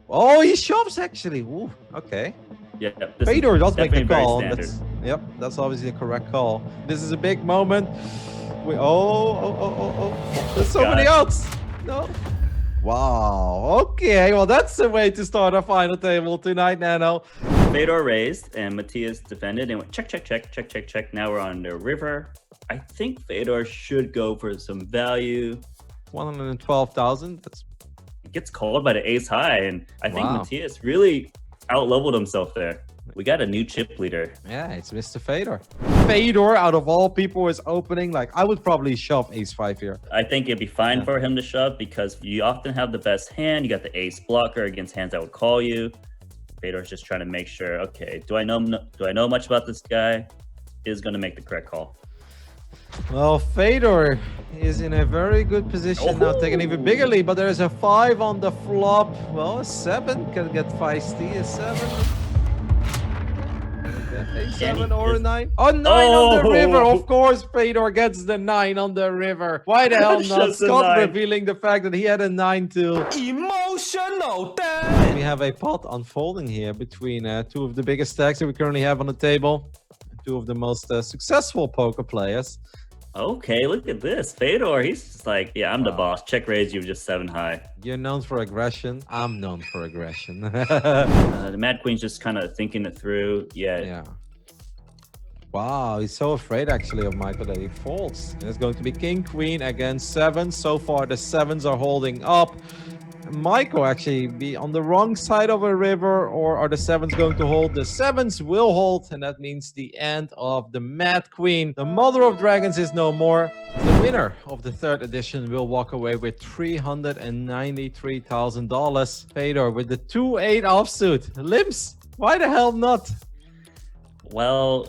Oh, he shoves actually. Ooh, okay. Yeah, this Fedor is does make the definitely very call. standard. Yep, that's obviously the correct call. This is a big moment. Oh. There's so many outs. No. Wow. Okay. Well, that's the way to start our final table tonight, Nano. Fedor raised and Matthias defended and went check. Now we're on the river. I think Fedor should go for some value. 112,000. That's Gets called by the ace high, and I think Wow. Matthias really out-leveled himself there. We got a new chip leader. yeah, it's Mr. Fedor. Fedor, out of all people, is opening. Like, I would probably shove ace-5 here. I think it'd be fine Yeah. for him to shove because you often have the best hand. You got the ace blocker against hands that would call you. Fedor's just trying to make sure, okay, do I know much about this guy? Is going to make the correct call. Well, Fedor is in a very good position now, taking an even bigger lead, but there's a 5 on the flop. Well, a 7 can get feisty. A 7. A 7 or a 9. Oh, 9 on the river. Of course, Fedor gets the 9 on the river. Why the hell not? Just a Scott 9. revealing the fact that he had a 9 too. Emotional damn. We have a pot unfolding here between two of the biggest stacks that we currently have on the table. Two of the most successful poker players. Okay, look at this. Fedor, he's just like, yeah, I'm the boss. Check raise, you just 7 high. You're known for aggression. I'm known for aggression. The Mad Queen's just kind of thinking it through. Yeah. Wow, he's so afraid actually of Michael that he folds. There's going to be king, queen against 7. So far, the 7s are holding up. Michael actually be on the wrong side of a river, or are the 7s going to hold? The 7s will hold, and that means the end of the Mad Queen. The Mother of Dragons is no more. The winner of the 3rd edition will walk away with $393,000. Fedor with the 2-8 offsuit. Limps, why the hell not? Well,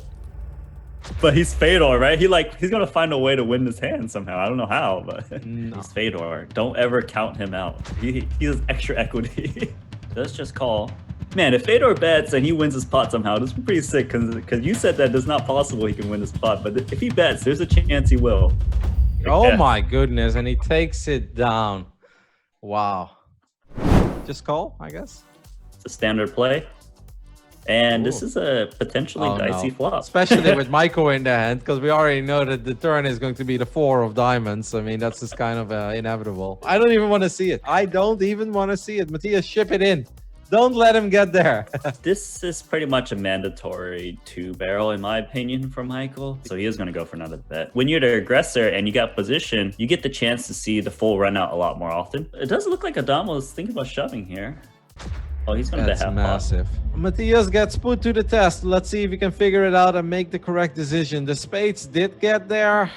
but he's Fedor, right? He's gonna find a way to win this hand somehow. I don't know how, but No. he's Fedor. Don't ever count him out. He has extra equity. Let's just call. Man, if Fedor bets and he wins his pot somehow, this would be pretty sick because you said that it's not possible he can win this pot, but if he bets, there's a chance he will. Oh Yeah. my goodness, and he takes it down. Wow. Just call, I guess. It's a standard play. And this Ooh. is a potentially dicey flop. Especially with Michael in the hand, because we already know that the turn is going to be the 4 of diamonds. I mean, that's just kind of inevitable. I don't even want to see it. I don't even want to see it. Matthias, ship it in. Don't let him get there. This is pretty much a mandatory 2-barrel, in my opinion, for Michael. So he is going to go for another bet. When you're the aggressor and you got position, you get the chance to see the full run out a lot more often. It doesn't look like Addamo is thinking about shoving here. Oh, he's going to bet That's half massive. Matthias gets put to the test. Let's see if he can figure it out and make the correct decision. The spades did get there.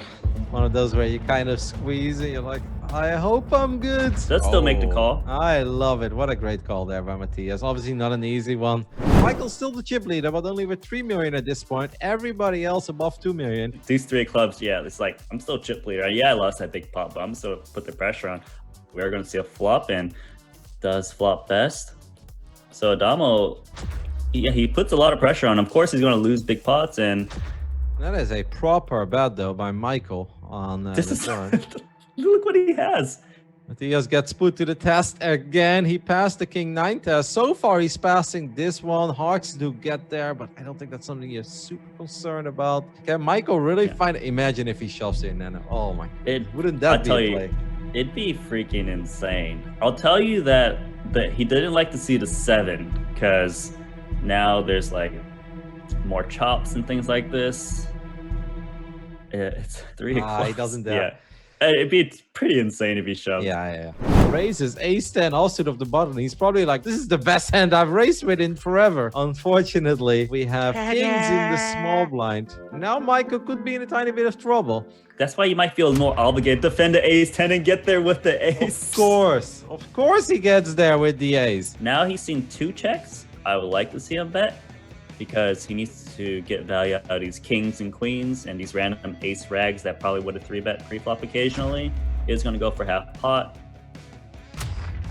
One of those where you kind of squeeze and you're like, I hope I'm good. Let's still make the call. I love it. What a great call there by Matthias. Obviously not an easy one. Michael's still the chip leader, but only with 3 million at this point. Everybody else above 2 million. These 3 clubs, yeah, it's like, I'm still chip leader. Yeah, I lost that big pot, but I'm still put the pressure on. We're going to see a flop, and does flop best. So Addamo, yeah, he puts a lot of pressure on. Of course, he's going to lose big pots, and That is a proper bet, though, by Michael on this the is turn. look what he has. Matthias gets put to the test again. He passed the King-9 test. So far, he's passing this one. Hearts do get there, but I don't think that's something you're super concerned about. Can Michael really find it? Imagine if he shoves in, Nano. Oh my, wouldn't that be a play? It'd be freaking insane. I'll tell you that he didn't like to see the 7 because now there's like more chops and things like this. It's 3 of clubs. He doesn't dare. Yeah, it'd be pretty insane if he shoved. Yeah. Raises ace-10 offsuit of the button. He's probably like, this is the best hand I've raised with in forever. Unfortunately, we have kings in the small blind. Now Michael could be in a tiny bit of trouble. That's why you might feel more obligated to defend the ace-10 and get there with the ace. Of course he gets there with the ace. Now he's seen 2 checks. I would like to see him bet because he needs to get value out of these kings and queens and these random ace rags that probably would have 3-bet pre-flop occasionally. Is going to go for half pot.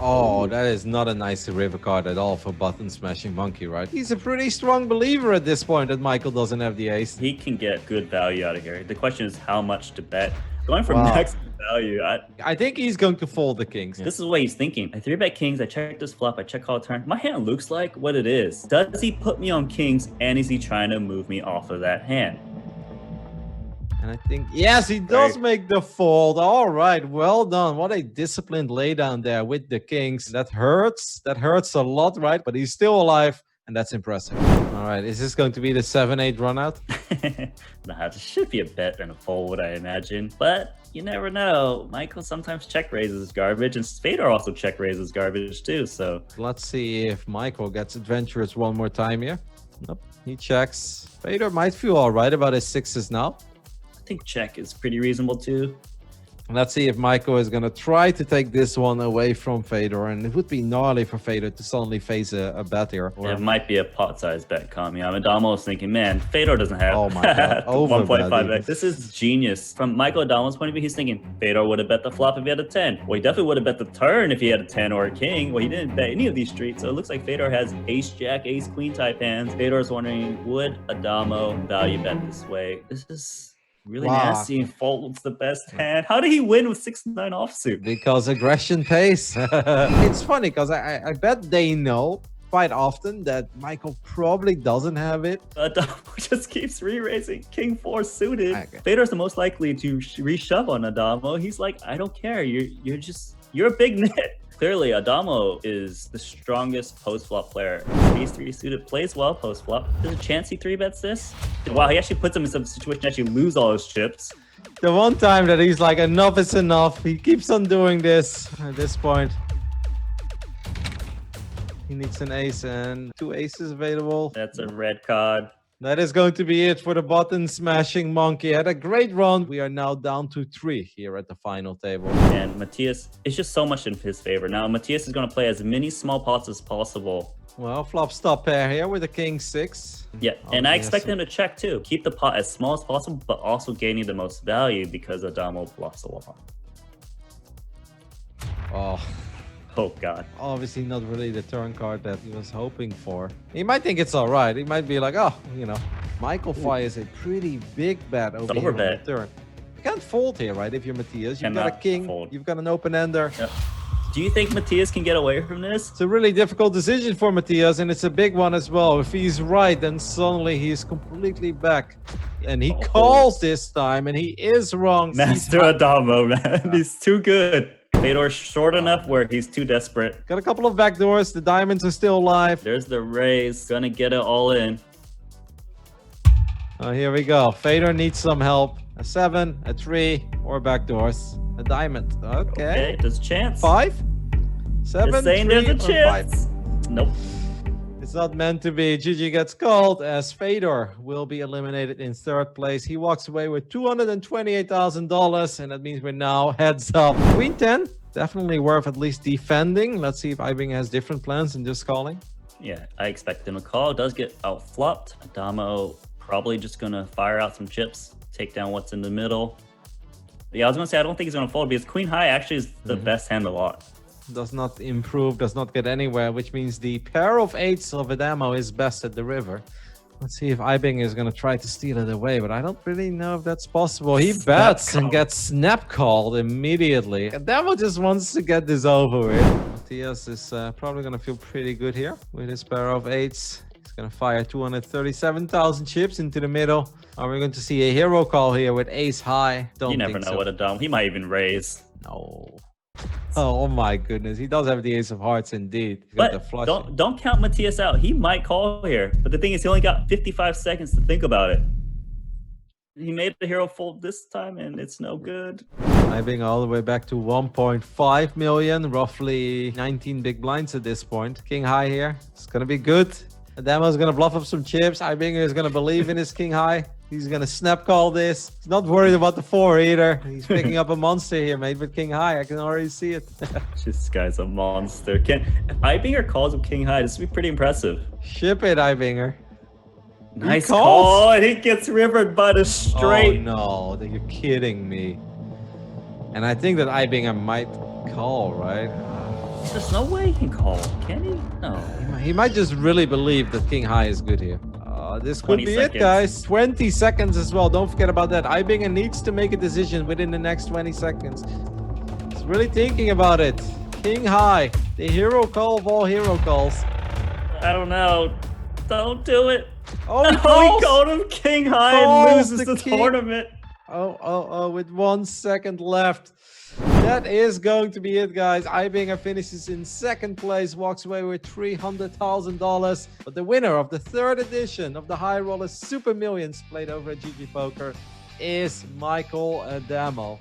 Oh, that is not a nice river card at all for button smashing monkey, right? He's a pretty strong believer at this point that Michael doesn't have the ace. He can get good value out of here. The question is how much to bet. Going for Wow. max value. I think he's going to fold the kings. This is what he's thinking. I 3-bet kings, I check this flop, I check call turn. My hand looks like what it is. Does he put me on kings, and is he trying to move me off of that hand? And I think, yes, he does make the fold. All right, well done. What a disciplined laydown there with the kings. That hurts. That hurts a lot, right? But he's still alive, and that's impressive. All right, is this going to be the 7-8 run out? Nah, this should be a bet and a fold, I imagine. But you never know. Michael sometimes check raises garbage, and Fedor also check raises garbage too. So let's see if Michael gets adventurous one more time here. Nope, he checks. Fedor might feel all right about his sixes now. I think check is pretty reasonable too. Let's see if Michael is going to try to take this one away from Fedor. And it would be gnarly for Fedor to suddenly face a bet here. It might be a pot-sized bet, Kami. Addamo was thinking, man, Fedor doesn't have oh my God, 1.5x. This is genius. From Michael Addamo's point of view, he's thinking, Fedor would have bet the flop if he had a 10. Well, he definitely would have bet the turn if he had a 10 or a king. Well, he didn't bet any of these streets. So it looks like Fedor has ace-jack, ace-queen type hands. Fedor is wondering, would Addamo value bet this way? This is really nasty, and folds the best hand. How did he win with 6-9 offsuit? Because aggression pays. It's funny because I bet they know quite often that Michael probably doesn't have it. Addamo just keeps re-raising king 4 suited. Okay. Fedor's the most likely to re-shove on Addamo. He's like, I don't care. You're a big nit. Clearly, Addamo is the strongest post-flop player. Ace 3 suited plays well post-flop. There's a chance he 3-bets this. Wow, he actually puts him in some situation to actually lose all his chips. The one time that he's like, enough is enough. He keeps on doing this at this point. He needs an ace and 2 aces available. That's a red card. That is going to be it for the button smashing monkey. Had a great run. We are now down to 3 here at the final table. And Matthias, it's just so much in his favor. Now, Matthias is going to play as many small pots as possible. Well, flop stop pair here with a king 6. Yeah, and I expect him to check too. Keep the pot as small as possible, but also gaining the most value because Addamo bluffs a lot. Oh, God. Obviously not really the turn card that he was hoping for. He might think it's all right. He might be like, oh, you know, Michael fires a pretty big bet over here on the turn. You can't fold here, right? If you're Matthias, you've got a king, you've got an open ender. Yep. Do you think Matthias can get away from this? It's a really difficult decision for Matthias, and it's a big one as well. If he's right, then suddenly he's completely back. And he calls this time, and he is wrong. Master Addamo, man. He's too good. Fedor's short enough where he's too desperate. Got a couple of backdoors. The diamonds are still alive. There's the raise. Gonna get it all in. Oh, here we go. Fedor needs some help. A 7, a 3, or backdoors. A diamond. Okay. There's a chance. 5, 7, Just saying 3, there's a chance. 5. Nope. It's not meant to be. GG gets called as Fedor will be eliminated in 3rd place. He walks away with $228,000, and that means we're now heads up. Queen 10, definitely worth at least defending. Let's see if Ibing has different plans than just calling. Yeah, I expect him to call. Does get out flopped. Addamo probably just gonna fire out some chips, take down what's in the middle. Yeah, I was gonna say I don't think he's gonna fold because Queen High actually is the best hand a lot. Does not improve, does not get anywhere, which means the pair of 8s of Addamo is best at the river. Let's see if Ibing is going to try to steal it away, but I don't really know if that's possible. He bets and gets snap called immediately. Addamo just wants to get this over with. Matthias is probably going to feel pretty good here with his pair of 8s. He's going to fire 237,000 chips into the middle. Are we going to see a hero call here with ace high? You never know what Addamo. He might even raise. No. Oh my goodness, he does have the ace of hearts indeed. But don't count Matthias out. He might call here. But the thing is, he only got 55 seconds to think about it. He made the hero fold this time, and it's no good. Ibing all the way back to 1.5 million, roughly 19 big blinds at this point. King high here. It's going to be good. Addamo's going to bluff up some chips. Ibing is going to believe in his king high. He's going to snap call this. He's not worried about the 4 either. He's picking up a monster here, mate, with king high. I can already see it. This guy's a monster. If Ibinger calls with king high, this would be pretty impressive. Ship it, Ibinger. Nice call. And he gets rivered by the straight. Oh, no. You're kidding me. And I think that Ibinger might call, right? There's no way he can call. Can he? No. He might just really believe that king high is good here. This could 20 be seconds. it, guys. 20 seconds as well. Don't forget about that. Ibinger needs to make a decision within the next 20 seconds. He's really thinking about it. King high, the hero call of all hero calls. I don't know. Don't do it. Oh, he Oh, calls. he called him king high Calls and loses the the king. tournament. Oh, with 1 second left. That is going to be it, guys. Ibinger finishes in second place, walks away with $300,000. But the winner of the third edition of the High Roller Super Millions played over at GGPoker is Michael Addamo.